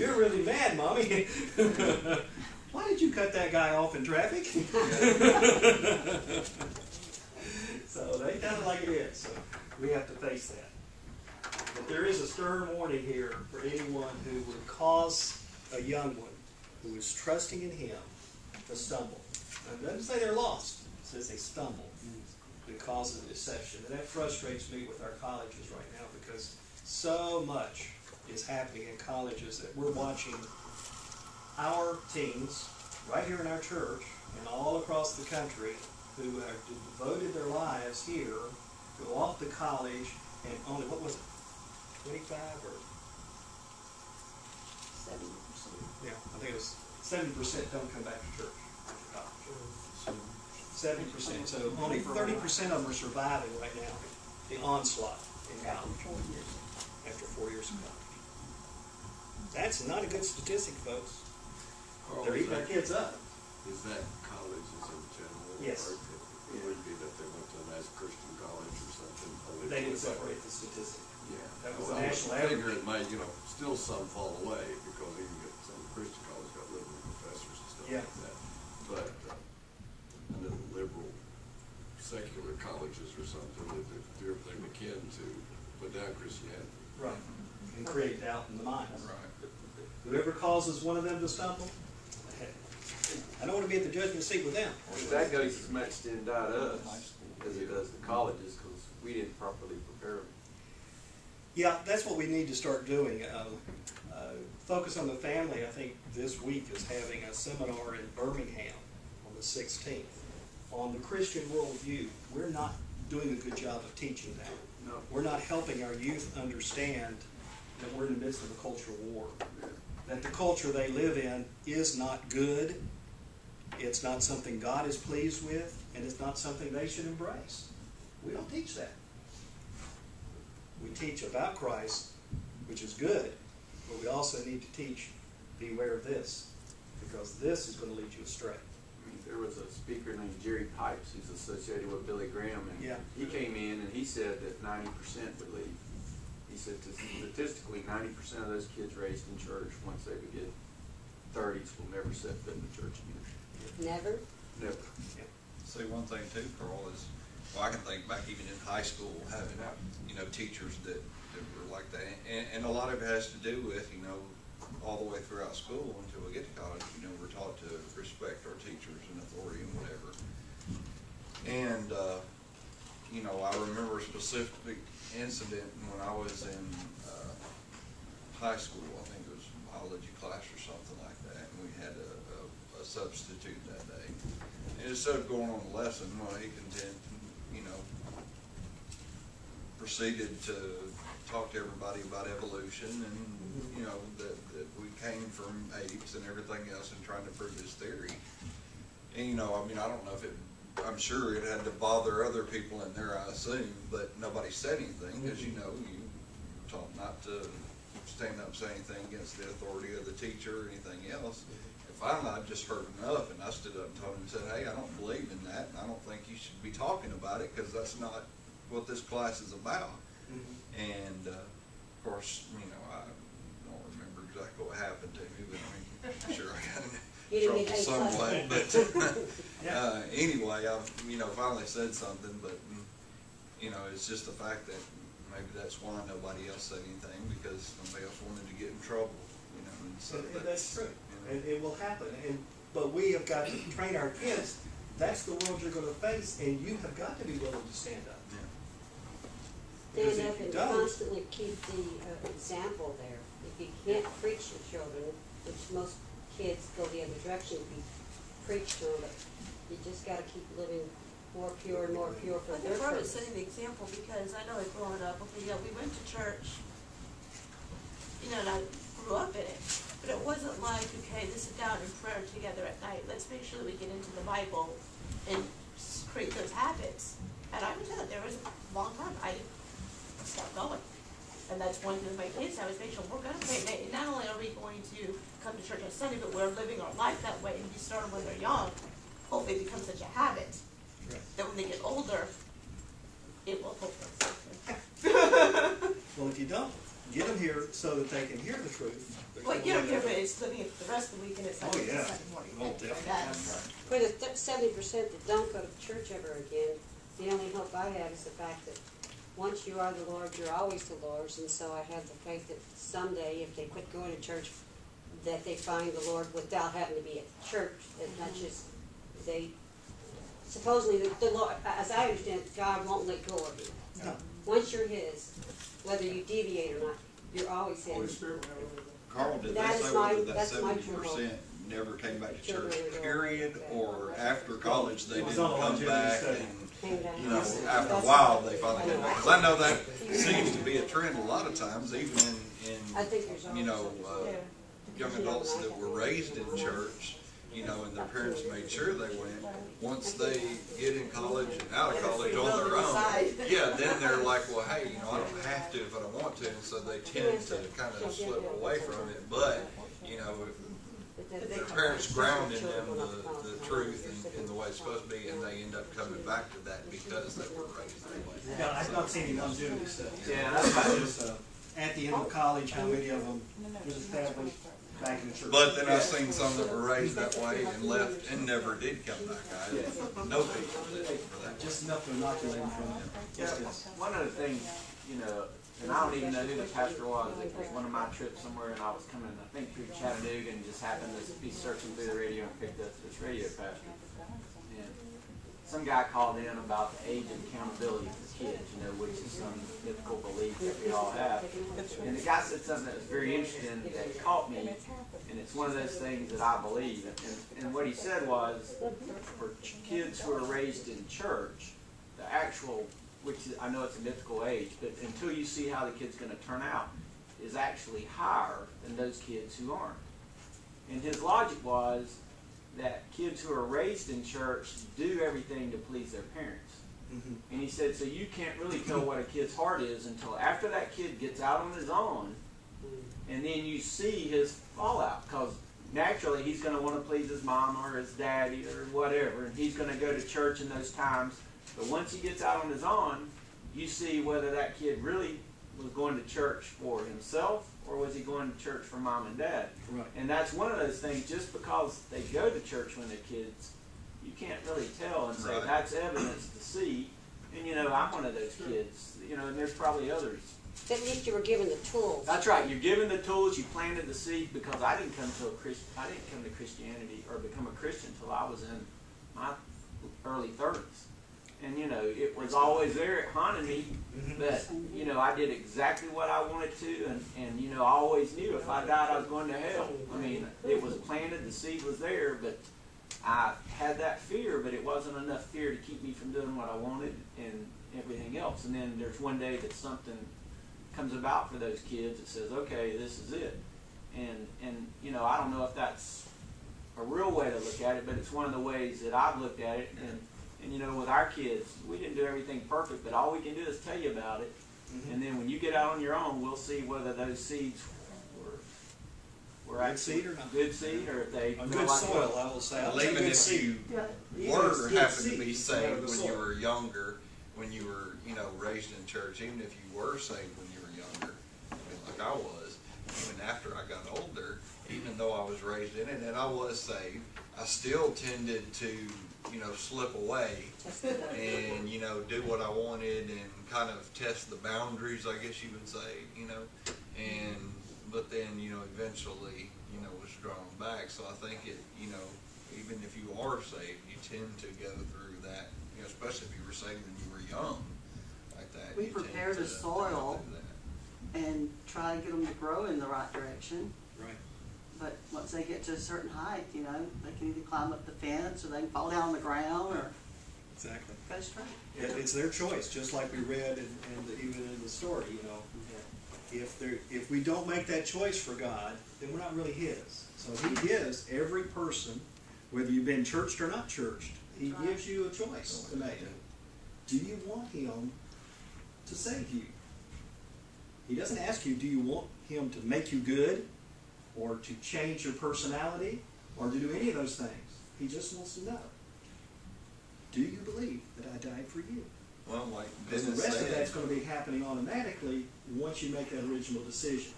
You're really mad, Mommy. Why did you cut that guy off in traffic? So they tell it like it is. So we have to face that. But there is a stern warning here for anyone who would cause a young one who is trusting in Him to stumble. And it doesn't say they're lost. It says they stumble because of the deception. And that frustrates me with our colleges right now because so much is happening in colleges that we're watching our teens right here in our church and all across the country who have devoted their lives here, go off to college, and only, what was it, 25 or? 70%. Yeah, I think it was 70% don't come back to church after college. 70%, so only 30% of them are surviving right now the onslaught in college after 4 years of college. That's not a good statistic, folks. Carl, They're eating their kids up. Is that colleges in general? Yes. Or it would be that they went to a nice Christian college or something? They didn't separate the statistic. Yeah. That was Well, a I national figure average. it might, still some fall away because even some Christian colleges got liberal professors and stuff Yeah. like that. But I know the liberal secular colleges or something that do everything they can to put down Christianity. Right. And create doubt in the minds. Right. Whoever causes one of them to stumble, I don't want to be at the judgment seat with them. That goes as much to indict us as it does the colleges because we didn't properly prepare them. Yeah, that's what we need to start doing. Focus on the Family, I think this week is having a seminar in Birmingham on the 16th on the Christian worldview. We're not doing a good job of teaching that. No. We're not helping our youth understand that we're in the midst of a cultural war. That the culture they live in is not good. It's not something God is pleased with, and it's not something they should embrace. We don't teach that. We teach about Christ, which is good, but we also need to teach, beware of this, because this is going to lead you astray. There was a speaker named Jerry Pipes who's associated with Billy Graham, and Yeah. he came in and he said that 90% would leave. He said statistically 90% of those kids raised in church, once they would get 30s, will never set foot in the church again. Never? Never. See, one thing too, Carl, is, well, I can think back even in high school having, teachers that were like that. And a lot of it has to do with, all the way throughout school until we get to college, we're taught to respect our teachers and authority and whatever. And, I remember a specific incident when I was in high school. I think it was biology class or something like that, and we had a substitute that day. And instead of going on the lesson, he proceeded to talk to everybody about evolution and, that we came from apes and everything else and trying to prove his theory. And, I don't know if I'm sure it had to bother other people in there, I assume, but nobody said anything because, you taught not to stand up and say anything against the authority of the teacher or anything else. And finally, I just heard enough, and I stood up and told him and said, hey, I don't believe in that, and I don't think you should be talking about it because that's not what this class is about. And, of course, I don't remember exactly what happened to me, but I'm sure I got in trouble somewhat. But anyway, I finally said something, but it's just the fact that maybe that's why nobody else said anything, because nobody else wanted to get in trouble. And so that's true, and it will happen. But we have got to train our kids. That's the world you're going to face, and you have got to be willing to stand up. Stand up and constantly keep the example there. If you can't preach to children, which most kids go the other direction if you preach to them, but you just got to keep living more pure and more pure for their part of purpose. setting the example, because I know like growing up, we went to church, and I grew up in it, but it wasn't like, okay, let's sit down and prayer together at night. Let's make sure that we get into the Bible and create those habits. And I would tell that there was a long time I stopped going. And that's one thing with my kids now is make sure we're going to pray. Not only are we going to come to church on Sunday, but we're living our life that way. And you start them when they're young. Hopefully it becomes such a habit that when they get older, it will hopefully. Well, if you don't, get them here so that they can hear the truth. Well, you don't give it, it's living it the rest of the week and it's like Oh, it's yeah. Sunday morning. Oh, definitely. That's- For the 70% that don't go to church ever again, the only hope I have is the fact that once you are the Lord, you're always the Lord's, and so I have the faith that someday, if they quit going to church, that they find the Lord without having to be at church, and not just, they, supposedly, the Lord, as I understand it, God won't let go of you. No. Once you're His, whether you deviate or not, you're always His. Carl, did they That is say my- whether that that's my 70% never came back to church, Children are period, going or after college they It was didn't on a come longevity back study. and, Hang down. you know, That's- after a that's- while they finally did. Because I know that seems to be a trend a lot of times, even I think there's in, you know, always young adults that were raised in church, you know, and their parents made sure they went. Once they get in college and out of college on their own, yeah, then they're like, well, hey, you know, I don't have to if I don't want to, and so they tend to kind of slip away from it. But, you know, if their parents ground in them the truth and the way it's supposed to be, and they end up coming back to that because they were raised that way. Yeah, I've not seen any longevity studies. Yeah, that's right. Just, at the end of college, how many of them was established back in the church? But then I've seen some that were raised that way and left and never did come back. I know people that for that. Just enough to inoculate them from Yeah, distance. one of the things, you know, and I don't even know who the pastor was. It was one of my trips somewhere, and I was coming, I think, through Chattanooga, and just happened to be searching through the radio and picked up this radio pastor. And some guy called in about the age of accountability for kids, you know, which is some mythical belief that we all have. And the guy said something that was very interesting that caught me, and it's one of those things that I believe. And what he said was, for kids who are raised in church, the actual, which is, I know it's a mythical age, but until you see how the kid's going to turn out, is actually higher than those kids who aren't. And his logic was that kids who are raised in church do everything to please their parents. Mhm. And he said, so you can't really tell what a kid's heart is until after that kid gets out on his own, and then you see his fallout, because naturally he's going to want to please his mom or his daddy or whatever, and he's going to go to church in those times. But once he gets out on his own, you see whether that kid really was going to church for himself or was he going to church for mom and dad. Right. And that's one of those things, just because they go to church when they're kids, you can't really tell and say Right. that's evidence to see. And you know, I'm one of those kids, you know, and there's probably others. At least you were given the tools. That's right. You're given the tools. You planted the seed, because I didn't come to Christianity or become a Christian until I was in my early 30s. And you know, it was always there. It haunted me, but you know, I did exactly what I wanted to, and you know, I always knew if I died, I was going to hell. I mean, it was planted. The seed was there, but I had that fear, but it wasn't enough fear to keep me from doing what I wanted and everything else. And then there's one day that something comes about for those kids that says, okay, this is it. And you know, I don't know if that's a real way to look at it, but it's one of the ways that I've looked at it. And you know, with our kids, we didn't do everything perfect, but all we can do is tell you about it. Mhm. And then when you get out on your own, we'll see whether those seeds were Good actually seed or not. good seed, or if they A feel good like soil, I will say. I'll Well, say even good if seed. you Even were if it's good happened to seed, be out saved of the when you soil. were younger, when you were, you know, raised in church, even if you were saved when you were younger, I mean, like I was, even after I got older, even though I was raised in it and I was saved, I still tended to, you know, slip away and, you know, do what I wanted and kind of test the boundaries, I guess you would say, you know, but then, you know, eventually, you know, was drawn back. So I think it, you know, even if you are saved, you tend to go through that, you know, especially if you were saved when you were young, like that. We you tend prepare the to soil. go through that. And try to get them to grow in the right direction. Right. But once they get to a certain height, you know, they can either climb up the fence or they can fall down on the ground or Exactly. go straight. It's their choice, just like we read and even in the story, you know. If we don't make that choice for God, then we're not really His. So He gives every person, whether you've been churched or not churched, He gives you a choice to make. Do you want Him to save you? He doesn't ask you, do you want Him to make you good, or to change your personality, or to do any of those things. He just wants to know, do you believe that I died for you? Well, like Because Dennis the rest of said, that's gonna be happening automatically once you make that original decision.